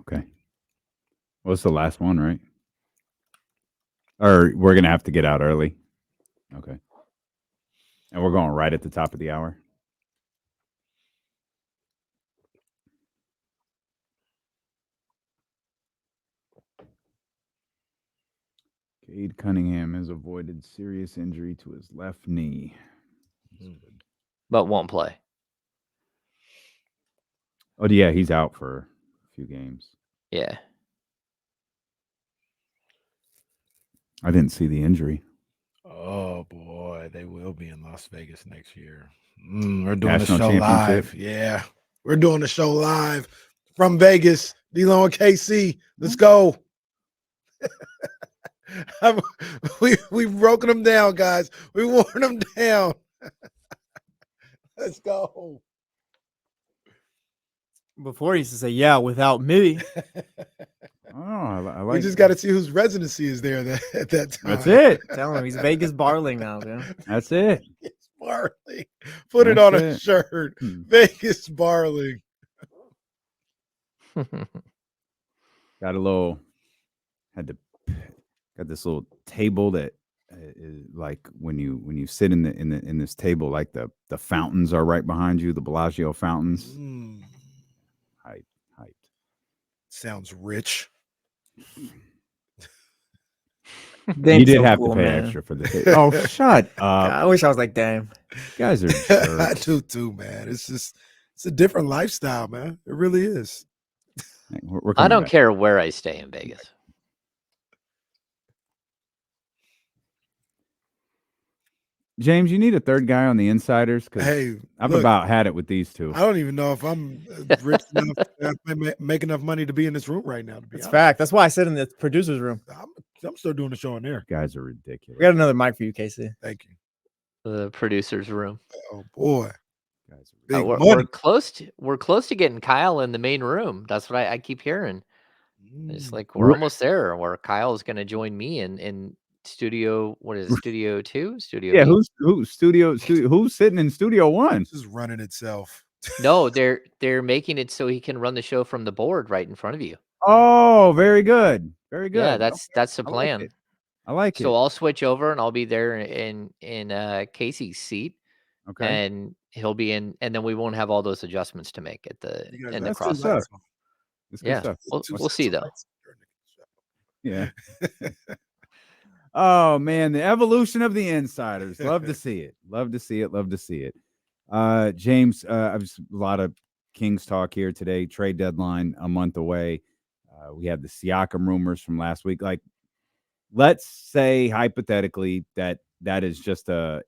[SPEAKER 1] Okay. What's the last one, right? Or we're gonna have to get out early. Okay. And we're going right at the top of the hour. Cade Cunningham has avoided serious injury to his left knee.
[SPEAKER 2] but won't play.
[SPEAKER 1] Oh yeah, he's out for a few games.
[SPEAKER 2] Yeah.
[SPEAKER 1] I didn't see the injury.
[SPEAKER 3] Oh boy, they will be in Las Vegas next year. We're doing
[SPEAKER 1] National
[SPEAKER 3] the show
[SPEAKER 1] championship.
[SPEAKER 3] live. Yeah, we're doing the show live from Vegas. D-Lo and KC, let's go. We've broken them down, guys. We worn them down. Let's go.
[SPEAKER 4] Before he used to say, "Yeah, without me."
[SPEAKER 1] Oh, I like.
[SPEAKER 3] We just got to see whose residency is there at that time.
[SPEAKER 1] That's it.
[SPEAKER 4] Tell him he's Vegas Barling now, man.
[SPEAKER 1] That's it.
[SPEAKER 3] Vegas Barling. Put it
[SPEAKER 1] That's
[SPEAKER 3] on a
[SPEAKER 1] it.
[SPEAKER 3] shirt. Vegas Barling.
[SPEAKER 1] Got this little table that is like when you sit in this table, like the fountains are right behind you, the Bellagio fountains. Hype.
[SPEAKER 3] Sounds rich.
[SPEAKER 1] You did have to pay extra for the table. Oh, shut up!
[SPEAKER 4] I wish I was like, damn.
[SPEAKER 1] You guys are
[SPEAKER 3] I
[SPEAKER 1] jerks.
[SPEAKER 3] do too, man. It's a different lifestyle, man. It really is.
[SPEAKER 1] We're
[SPEAKER 2] I
[SPEAKER 1] coming
[SPEAKER 2] don't
[SPEAKER 1] back.
[SPEAKER 2] care where I stay in Vegas.
[SPEAKER 3] James, you need a third guy on the insiders because I've about had it with these two.
[SPEAKER 5] I don't even know if I'm rich enough to make enough money to be in this room right now. To be
[SPEAKER 4] It's
[SPEAKER 5] honest,
[SPEAKER 4] fact. That's why I sit in the producer's room.
[SPEAKER 5] I'm still doing the show in there.
[SPEAKER 1] Guys are ridiculous.
[SPEAKER 4] We got another mic for you, Casey.
[SPEAKER 5] Thank you.
[SPEAKER 2] The producer's room.
[SPEAKER 5] Oh boy,
[SPEAKER 1] Guys are
[SPEAKER 5] big
[SPEAKER 2] We're
[SPEAKER 5] money.
[SPEAKER 2] close. We're close to getting Kyle in the main room. That's what I keep hearing. It's like we're
[SPEAKER 1] Right.
[SPEAKER 2] almost there. Where Kyle is going to join me in studio. What is it, Studio 2? Studio?
[SPEAKER 1] Yeah,
[SPEAKER 2] eight?
[SPEAKER 1] who's sitting in Studio 1?
[SPEAKER 5] This is running itself.
[SPEAKER 2] No, they're making it so he can run the show from the board right in front of you.
[SPEAKER 1] Oh, very good. Very good.
[SPEAKER 2] Yeah, that's the
[SPEAKER 1] I like
[SPEAKER 2] plan.
[SPEAKER 1] it. I like
[SPEAKER 2] So
[SPEAKER 1] it.
[SPEAKER 2] I'll switch over and I'll be there in Casey's seat,
[SPEAKER 1] Okay.
[SPEAKER 2] and he'll be in, and then we won't have all those adjustments to make at the
[SPEAKER 5] You guys
[SPEAKER 2] in the
[SPEAKER 5] have
[SPEAKER 1] That's
[SPEAKER 5] two
[SPEAKER 1] good
[SPEAKER 2] crossover.
[SPEAKER 1] stuff.
[SPEAKER 5] lights on.
[SPEAKER 1] It's good
[SPEAKER 2] Yeah,
[SPEAKER 1] stuff.
[SPEAKER 5] Two
[SPEAKER 2] we'll
[SPEAKER 5] sets
[SPEAKER 2] see
[SPEAKER 5] of
[SPEAKER 2] though.
[SPEAKER 5] lights during the show.
[SPEAKER 1] Yeah. Oh man, the evolution of the insiders. Love to see it. Love to see it. Love to see it. James, I've just a lot of Kings talk here today. Trade deadline a month away. We had the Siakam rumors from last week. Like, let's say hypothetically that is just a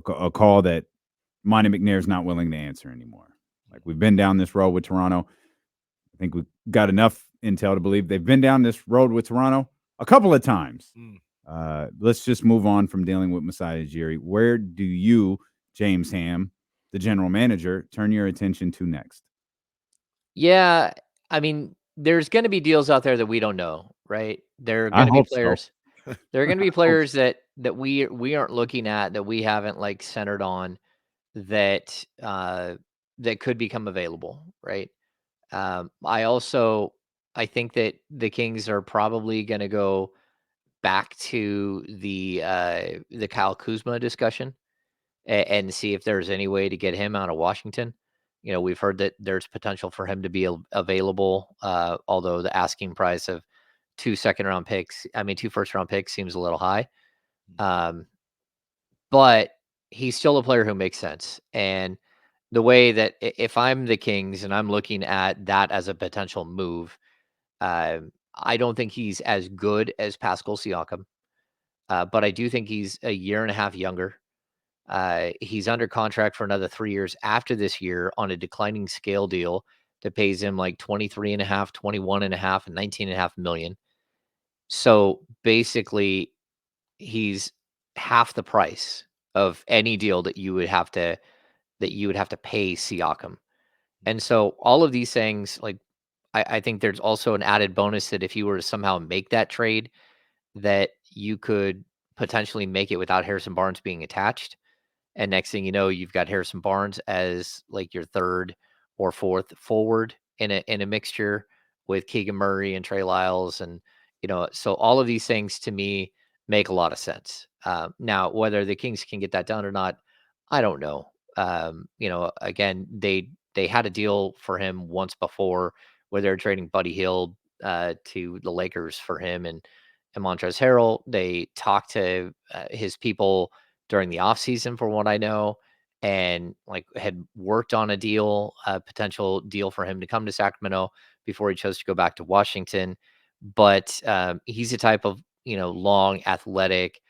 [SPEAKER 1] call that Monty McNair's not willing to answer anymore. Like, we've been down this road with Toronto. I think we've got enough intel to believe they've been down this road with Toronto a couple of times. Let's just move on from dealing with Masai Ujiri. Where do you, James Ham, the general manager, turn your attention to next?
[SPEAKER 2] Yeah, I mean, there's going to be deals out there that we don't know, right? There are
[SPEAKER 1] I
[SPEAKER 2] going to be
[SPEAKER 1] hope so.
[SPEAKER 2] players. There are going to be players that we aren't looking at, that we haven't like centered on, that that could become available, right? I think that the Kings are probably going to go back to the Kyle Kuzma discussion and see if there's any way to get him out of Washington. You know, we've heard that there's potential for him to be available, although the asking price of 2 first-round picks seems a little high. But he's still a player who makes sense. And the way that if I'm the Kings and I'm looking at that as a potential move, I don't think he's as good as Pascal Siakam, but I do think he's a year and a half younger. He's under contract for another 3 years after this year on a declining scale deal that pays him like 23.5, 21.5, and 19.5 million. So basically, he's half the price of any deal that you would have to pay Siakam. And so all of these things, like, I think there's also an added bonus that if you were to somehow make that trade, that you could potentially make it without Harrison Barnes being attached. And next thing you know, you've got Harrison Barnes as like your third or fourth forward in a mixture with Keegan Murray and Trey Lyles, and so all of these things to me make a lot of sense. Now, whether the Kings can get that done or not, I don't know. Again, they had a deal for him once before where they're trading Buddy Hield to the Lakers for him and Montrezl Harrell. They talked to his people during the offseason, for what I know, and like had worked on a deal, a potential deal for him to come to Sacramento before he chose to go back to Washington. But he's a type of long, athletic,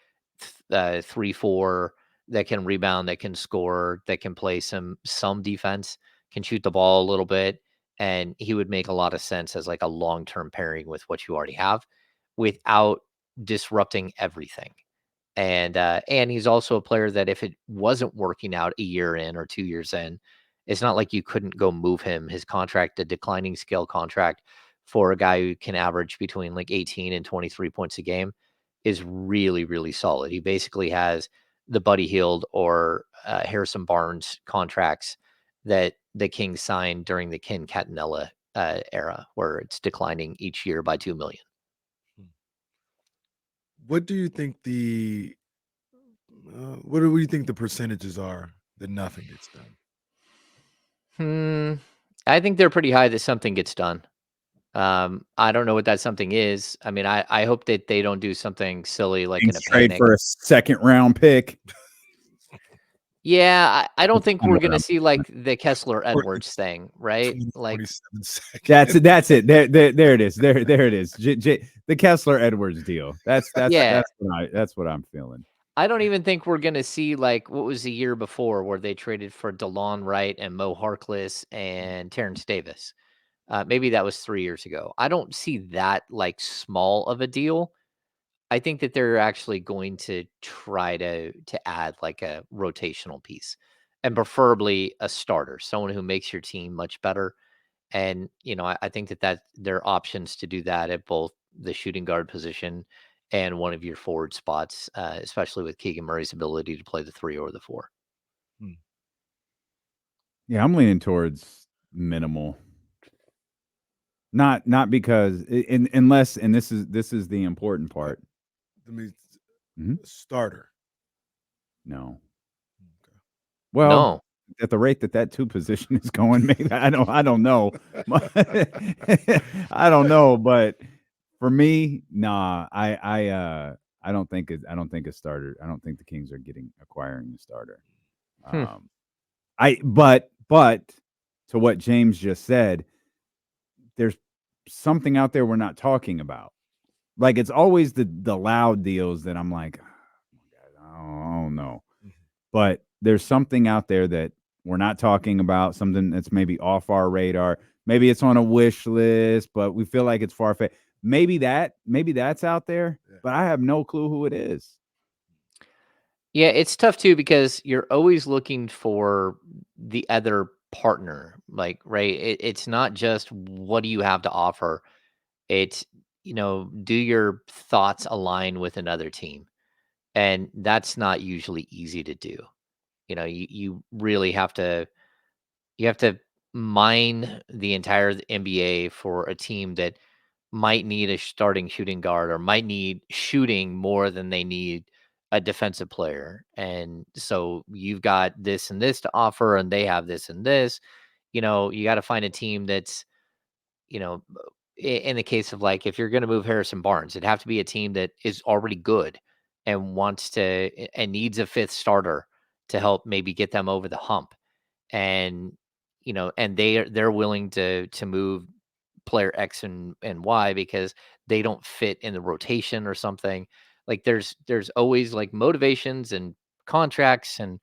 [SPEAKER 2] 3-4 that can rebound, that can score, that can play some defense, can shoot the ball a little bit, and he would make a lot of sense as like a long-term pairing with what you already have, without disrupting everything. And he's also a player that if it wasn't working out a year in or 2 years in, it's not like you couldn't go move him. His contract, a declining scale contract for a guy who can average between like 18 and 23 points a game, is really, really solid. He basically has the Buddy Hield or Harrison Barnes contracts that the Kings signed during the Ken Catanella era, where it's declining each year by $2 million.
[SPEAKER 5] What do you think what do you think the percentages are that nothing gets done?
[SPEAKER 2] I think they're pretty high that something gets done. I don't know what that something is. I mean, I hope that they don't do something silly like in
[SPEAKER 1] Kings
[SPEAKER 2] a
[SPEAKER 1] trade
[SPEAKER 2] panic.
[SPEAKER 1] for a second round pick.
[SPEAKER 2] Yeah, I don't think
[SPEAKER 1] I know
[SPEAKER 2] we're
[SPEAKER 1] what
[SPEAKER 2] gonna
[SPEAKER 1] I'm-
[SPEAKER 2] see like the Kessler Edwards thing, right? Like
[SPEAKER 5] 27 seconds.
[SPEAKER 1] That's it. There it is. There it is. The Kessler Edwards deal. That's
[SPEAKER 2] Yeah.
[SPEAKER 1] that's what I'm feeling.
[SPEAKER 2] I don't even think we're gonna see like what was the year before where they traded for DeLon Wright and Mo Harkless and Terrence Davis. Maybe that was 3 years ago. I don't see that like small of a deal. I think that they're actually going to try to add like a rotational piece, and preferably a starter, someone who makes your team much better. And I think that there are options to do that at both the shooting guard position and one of your forward spots, especially with Keegan Murray's ability to play the 3 or the 4.
[SPEAKER 1] Yeah, I'm leaning towards minimal. Not because unless, and this is the important part.
[SPEAKER 5] Let me
[SPEAKER 1] Mhm.
[SPEAKER 5] starter.
[SPEAKER 1] No.
[SPEAKER 5] Okay.
[SPEAKER 1] Well,
[SPEAKER 2] No.
[SPEAKER 1] at the rate that 2 position is going, maybe I don't know. I don't know, but for me, nah. I don't think a starter. I don't think the Kings are acquiring a starter. But to what James just said, there's something out there we're not talking about. Like, it's always the loud deals that I'm like, I don't know. But there's something out there that we're not talking about, something that's maybe off our radar. Maybe it's on a wish list, but we feel like it's far-fetched. Maybe that's out there, but I have no clue who it is.
[SPEAKER 2] Yeah, it's tough too because you're always looking for the other partner. Like, right? It's not just what do you have to offer. It's do your thoughts align with another team? And that's not usually easy to do. You really have to mine the entire NBA for a team that might need a starting shooting guard or might need shooting more than they need a defensive player. And so you've got this and this to offer, and they have this and this. You got to find a team that's, you know, in the case of like if you're going to move Harrison Barnes, it'd have to be a team that is already good and wants to and needs a fifth starter to help maybe get them over the hump. And and they're willing to move player X and Y because they don't fit in the rotation or something. Like there's always like motivations and contracts and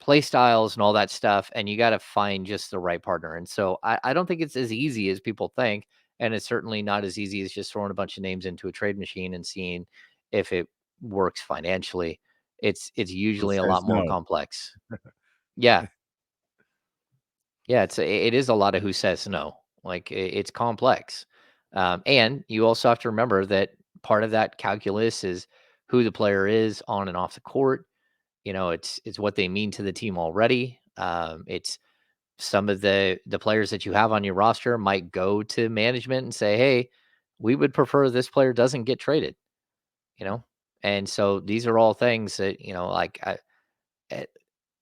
[SPEAKER 2] play styles and all that stuff, and you got to find just the right partner. And so I don't think it's as easy as people think, and it's certainly not as easy as just throwing a bunch of names into a trade machine and seeing if it works financially. It's
[SPEAKER 1] Who
[SPEAKER 2] usually a
[SPEAKER 1] says
[SPEAKER 2] lot more
[SPEAKER 1] no?
[SPEAKER 2] complex. Yeah. Yeah, it is a lot of who says no. Like it's complex, and you also have to remember that part of that calculus is who the player is on and off the court. It's what they mean to the team already. It's some of the players that you have on your roster might go to management and say, hey, we would prefer this player doesn't get traded, you know? And so these are all things that, like eh,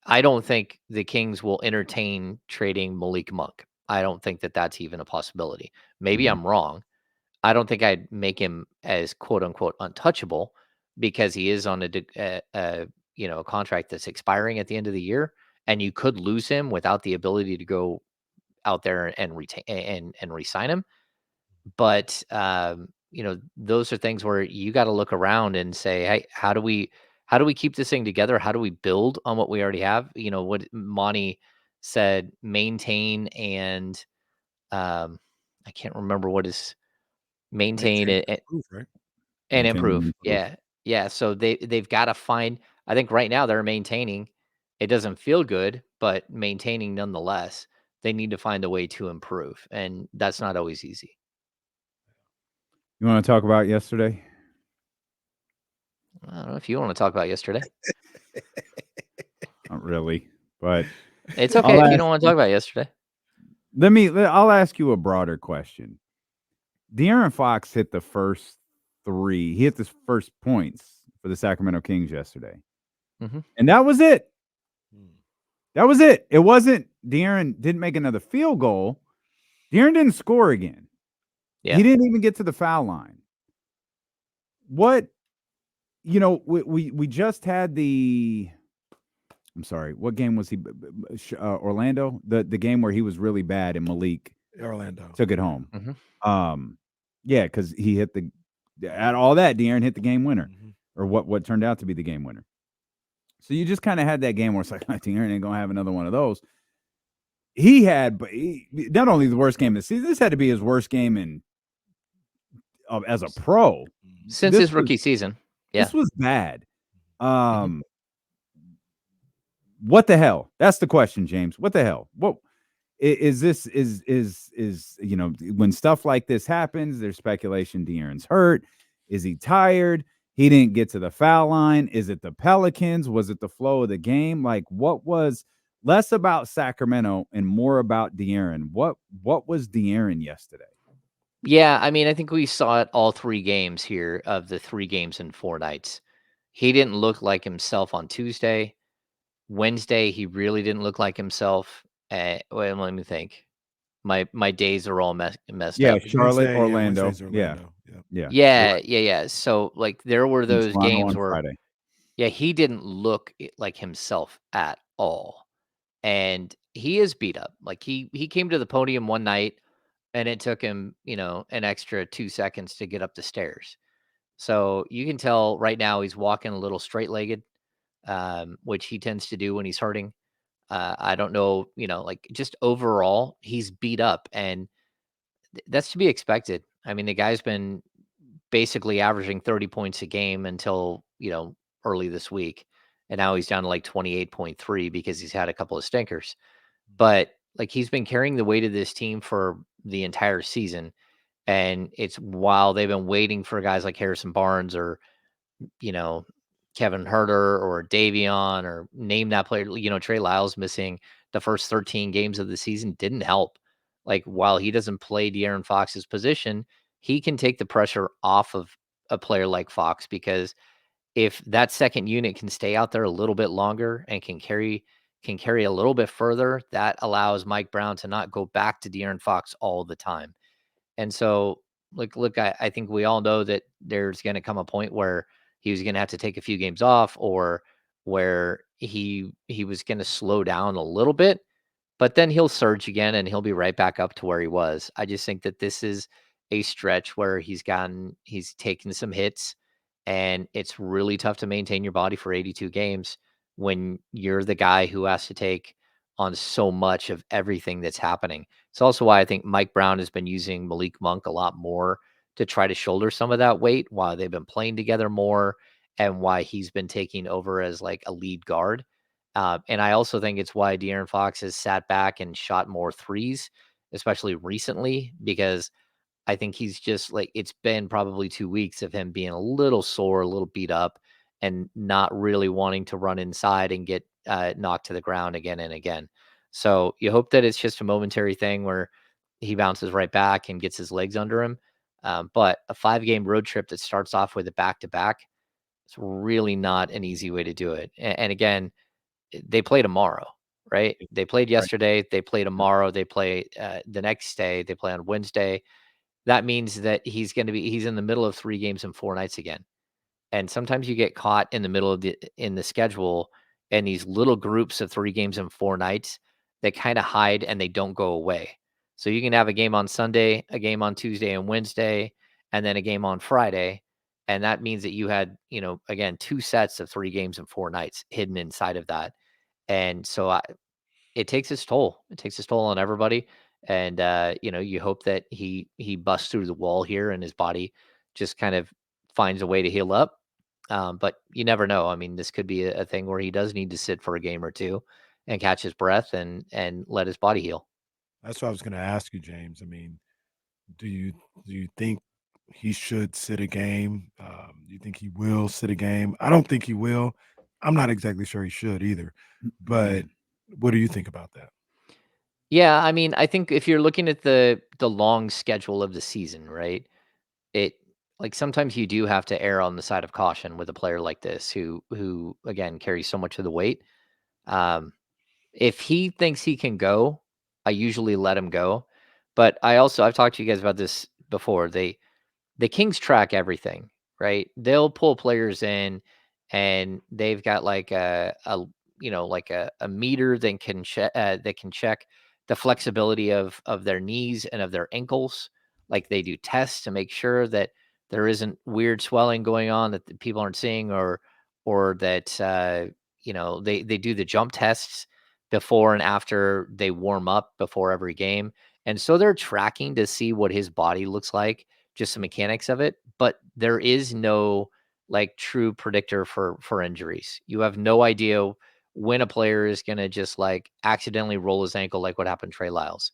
[SPEAKER 2] I don't think the Kings will entertain trading Malik Monk. I don't think that that's even a possibility. Maybe
[SPEAKER 1] Mhm.
[SPEAKER 2] I'm wrong. I don't think I'd make him as quote unquote untouchable because he is on a contract that's expiring at the end of the year, and you could lose him without the ability to go out there and retain and re-sign him. But those are things where you got to look around and say, hey, how do we keep this thing together? How do we build on what we already have? What Monty said, maintain and I can't remember what is maintain
[SPEAKER 5] Maintain
[SPEAKER 2] it
[SPEAKER 5] and improve, right?
[SPEAKER 2] and
[SPEAKER 1] Maintain and
[SPEAKER 2] improve.
[SPEAKER 1] improve.
[SPEAKER 2] Yeah. Yeah. So they've got to find, I think right now they're maintaining. It doesn't feel good, but maintaining nonetheless. They need to find a way to improve. And that's not always easy.
[SPEAKER 1] You want to talk about yesterday?
[SPEAKER 2] I don't know if you want to talk about yesterday.
[SPEAKER 1] Not really, but
[SPEAKER 2] It's okay
[SPEAKER 1] I'll
[SPEAKER 2] if you
[SPEAKER 1] ask
[SPEAKER 2] don't want to talk about yesterday.
[SPEAKER 1] I'll ask you a broader question. De'Aaron Fox hit the first three. He hit the first points for the Sacramento Kings yesterday.
[SPEAKER 2] Mhm.
[SPEAKER 1] And that was it.
[SPEAKER 5] Hmm.
[SPEAKER 1] That was it. It wasn't De'Aaron didn't make another field goal. De'Aaron didn't score again.
[SPEAKER 2] Yeah.
[SPEAKER 1] He didn't even get to the foul line. What we just had I'm sorry. What game was he? Orlando, the game where he was really bad and Malik
[SPEAKER 5] Orlando
[SPEAKER 1] took it home.
[SPEAKER 2] Mhm.
[SPEAKER 1] Yeah, because he hit at all that De'Aaron hit the game winner,
[SPEAKER 5] Mhm.
[SPEAKER 1] or what turned out to be the game winner. So you just kind of had that game where it's like De'Aaron ain't gonna have another one of those. He had, but not only the worst game of the season. This had to be his worst game as a pro.
[SPEAKER 5] Mhm.
[SPEAKER 2] Since
[SPEAKER 1] This
[SPEAKER 2] his
[SPEAKER 1] was
[SPEAKER 2] rookie season. Yeah.
[SPEAKER 1] this was bad.
[SPEAKER 2] Mhm.
[SPEAKER 1] What the hell? That's the question, James. What the hell? What is this? Is when stuff like this happens? There's speculation. De'Aaron's hurt. Is he tired? He didn't get to the foul line. Is it the Pelicans? Was it the flow of the game? Like, what was less about Sacramento and more about De'Aaron? What was De'Aaron yesterday?
[SPEAKER 2] Yeah, I mean, I think we saw it all 3 games here of the 3 games in 4 nights. He didn't look like himself on Tuesday. Wednesday, he really didn't look like himself. Well, let me think. My days are all messed
[SPEAKER 1] Yeah,
[SPEAKER 2] up.
[SPEAKER 1] Charlotte, Orlando.
[SPEAKER 5] Wednesday's
[SPEAKER 1] Yeah,
[SPEAKER 5] Orlando. Yeah.
[SPEAKER 1] yeah. You're
[SPEAKER 2] Yeah,
[SPEAKER 1] right.
[SPEAKER 2] yeah, yeah. So, like, there were
[SPEAKER 1] And
[SPEAKER 2] those
[SPEAKER 1] Toronto
[SPEAKER 2] games
[SPEAKER 1] on
[SPEAKER 2] where,
[SPEAKER 1] Friday.
[SPEAKER 2] yeah, he didn't look like himself at all. And he is beat up. Like, he came to the podium one night, and it took him, an extra 2 seconds to get up the stairs. So, you can tell right now he's walking a little straight-legged, which he tends to do when he's hurting. I don't know, like, just overall, he's beat up, and that's to be expected. I mean, the guy's been basically averaging 30 points a game until, early this week. And now he's down to like 28.3 because he's had a couple of stinkers. But like he's been carrying the weight of this team for the entire season. And it's while they've been waiting for guys like Harrison Barnes or, you know, Kevin Herter or Davion or name that player, Trey Lyles missing the first 13 games of the season didn't help. Like while he doesn't play De'Aaron Fox's position, he can take the pressure off of a player like Fox because if that second unit can stay out there a little bit longer and can carry a little bit further, that allows Mike Brown to not go back to De'Aaron Fox all the time. And so, look, I think we all know that there's going to come a point where he was going to have to take a few games off, or where he was going to slow down a little bit, but then he'll surge again and he'll be right back up to where he was. I just think that this is a stretch where he's taken some hits, and it's really tough to maintain your body for 82 games when you're the guy who has to take on so much of everything that's happening. It's also why I think Mike Brown has been using Malik Monk a lot more to try to shoulder some of that weight while they've been playing together more, and why he's been taking over as like a lead guard. And I also think it's why De'Aaron Fox has sat back and shot more threes, especially recently, because I think he's just like, it's been probably 2 weeks of him being a little sore, a little beat up, and not really wanting to run inside and get knocked to the ground again and again. So you hope that it's just a momentary thing where he bounces right back and gets his legs under him. But a 5-game road trip that starts off with a back-to-back, it's really not an easy way to do it. And again, they play tomorrow, right? They played
[SPEAKER 1] Right.
[SPEAKER 2] yesterday. They play tomorrow. They play the next day. They play on Wednesday. That means that he's in the middle of 3 games in 4 nights again. And sometimes you get caught in the middle of the schedule and these little groups of 3 games and 4 nights that kind of hide and they don't go away. So you can have a game on Sunday, a game on Tuesday and Wednesday, and then a game on Friday. And that means that you had, again, 2 sets of 3 games and 4 nights hidden inside of that. And so it takes its toll. It takes its toll on everybody. And you hope that he busts through the wall here and his body just kind of finds a way to heal up. But you never know. I mean, this could be a thing where he does need to sit for a game or two and catch his breath and let his body heal.
[SPEAKER 3] That's what I was going to ask you, James. I mean, do you think he should sit a game? Do you think he will sit a game? I don't think he will. I'm not exactly sure he should either. But what do you think about that?
[SPEAKER 2] Yeah, I mean, I think if you're looking at the long schedule of the season, right? It like sometimes you do have to err on the side of caution with a player like this who again carries so much of the weight. Um, if he thinks he can go, I usually let him go. But I've talked to you guys about this before. The Kings track everything, right? They'll pull players in and they've got like a meter that can check the flexibility of their knees and of their ankles. Like they do tests to make sure that there isn't weird swelling going on that the people aren't seeing, or that they do the jump tests before and after they warm up before every game. And so they're tracking to see what his body looks like, just the mechanics of it, but there is no like true predictor for injuries. You have no idea when a player is going to just like accidentally roll his ankle, like what happened to Trey Lyles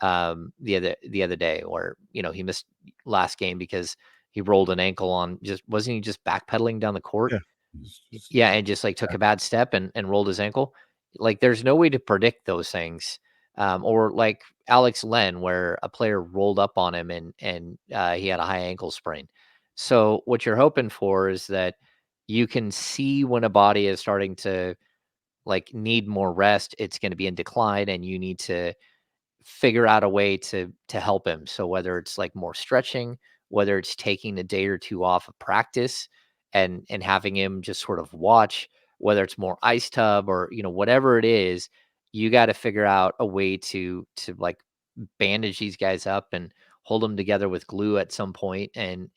[SPEAKER 2] the other day, where he missed last game because he rolled an ankle on, just wasn't he just backpedaling down the court?
[SPEAKER 3] Yeah.
[SPEAKER 2] Yeah, and just like took a bad step and rolled his ankle. Like there's no way to predict those things. Or like Alex Len, where a player rolled up on him and he had a high ankle sprain. So what you're hoping for is that you can see when a body is starting to like need more rest, it's going to be in decline, and you need to figure out a way to help him. So whether it's like more stretching, whether it's taking a day or two off of practice and having him just sort of watch, whether it's more ice tub or whatever it is, you got to figure out a way to like bandage these guys up and hold them together with glue at some point and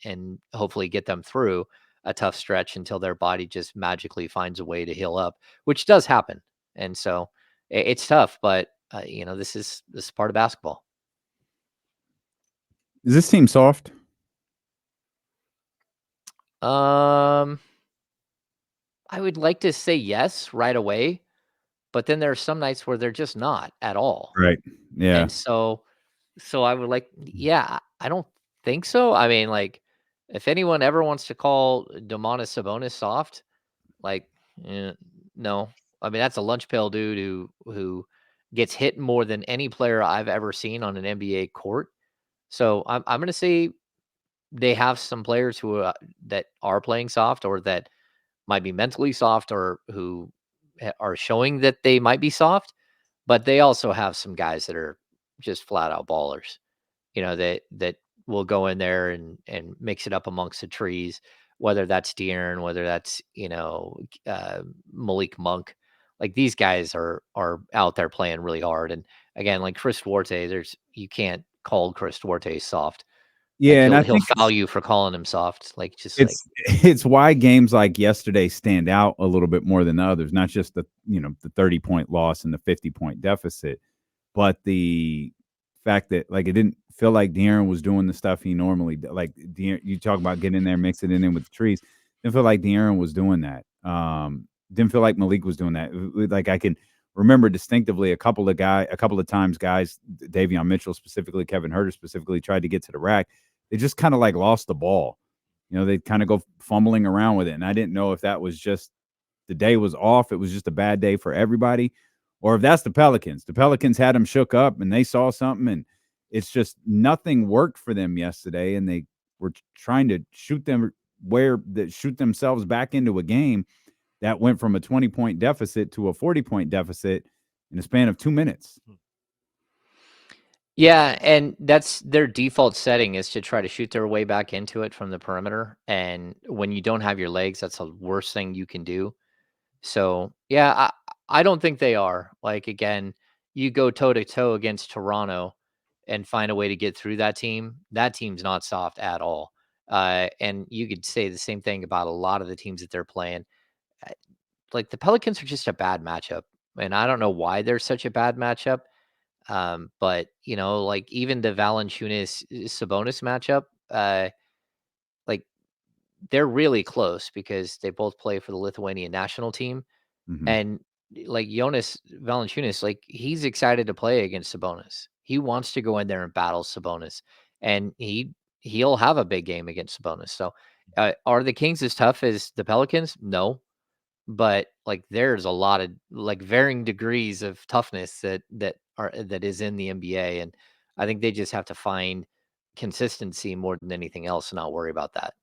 [SPEAKER 2] hopefully get them through a tough stretch until their body just magically finds a way to heal up, which does happen. And so it's tough, but this is part of basketball.
[SPEAKER 1] Is this team soft?
[SPEAKER 2] I would like to say yes right away, but then there are some nights where they're just not at all.
[SPEAKER 1] Right. Yeah.
[SPEAKER 2] And so I would like, yeah, I don't think so. I mean, like, if anyone ever wants to call Domantas Sabonis soft, like, no. I mean, that's a lunch pail dude who gets hit more than any player I've ever seen on an NBA court. So I'm gonna say they have some players who that are playing soft, or that might be mentally soft, or who are showing that they might be soft, but they also have some guys that are just flat out ballers. That will go in there and mix it up amongst the trees, whether that's De'Aaron, whether that's Malik Monk. Like these guys are out there playing really hard. And again, like Chris Duarte, you can't call Chris Duarte soft. Like
[SPEAKER 1] Yeah, and I
[SPEAKER 2] he'll
[SPEAKER 1] think
[SPEAKER 2] foul you for calling him soft. Like just like
[SPEAKER 1] it's why games like yesterday stand out a little bit more than the others. Not just the 30-point loss and the 50-point deficit, but the fact that like it didn't feel like De'Aaron was doing the stuff he normally like. You talk about getting in there, mixing it in with the trees. Didn't feel like De'Aaron was doing that. Didn't feel like Malik was doing that. Like I can remember distinctively a couple of times guys, Davion Mitchell specifically, Kevin Huerter specifically, tried to get to the rack. They just kind of like lost the ball. They kind of go fumbling around with it. And I didn't know if that was just the day was off. It was just a bad day for everybody, or if that's the Pelicans had them shook up and they saw something, and it's just nothing worked for them yesterday, and they were trying to shoot themselves back into a game that went from a 20-point deficit to a 40-point deficit in a span of 2 minutes.
[SPEAKER 2] Yeah, and that's their default setting is to try to shoot their way back into it from the perimeter. And when you don't have your legs, that's the worst thing you can do. So yeah, I don't think they are. Like again, you go toe to toe against Toronto and find a way to get through that team. That team's not soft at all. And you could say the same thing about a lot of the teams that they're playing. Uh, Like the Pelicans are just a bad matchup, and I don't know why they're such a bad matchup. But like even the Valanciunas Sabonis matchup, like they're really close because they both play for the Lithuanian national team.
[SPEAKER 1] Mhm.
[SPEAKER 2] And like Jonas Valanciunas, like he's excited to play against Sabonis. He wants to go in there and battle Sabonis, and he'll have a big game against Sabonis. So, are the Kings as tough as the Pelicans? No, but like there's a lot of like varying degrees of toughness that is in the NBA, and I think they just have to find consistency more than anything else and not worry about that.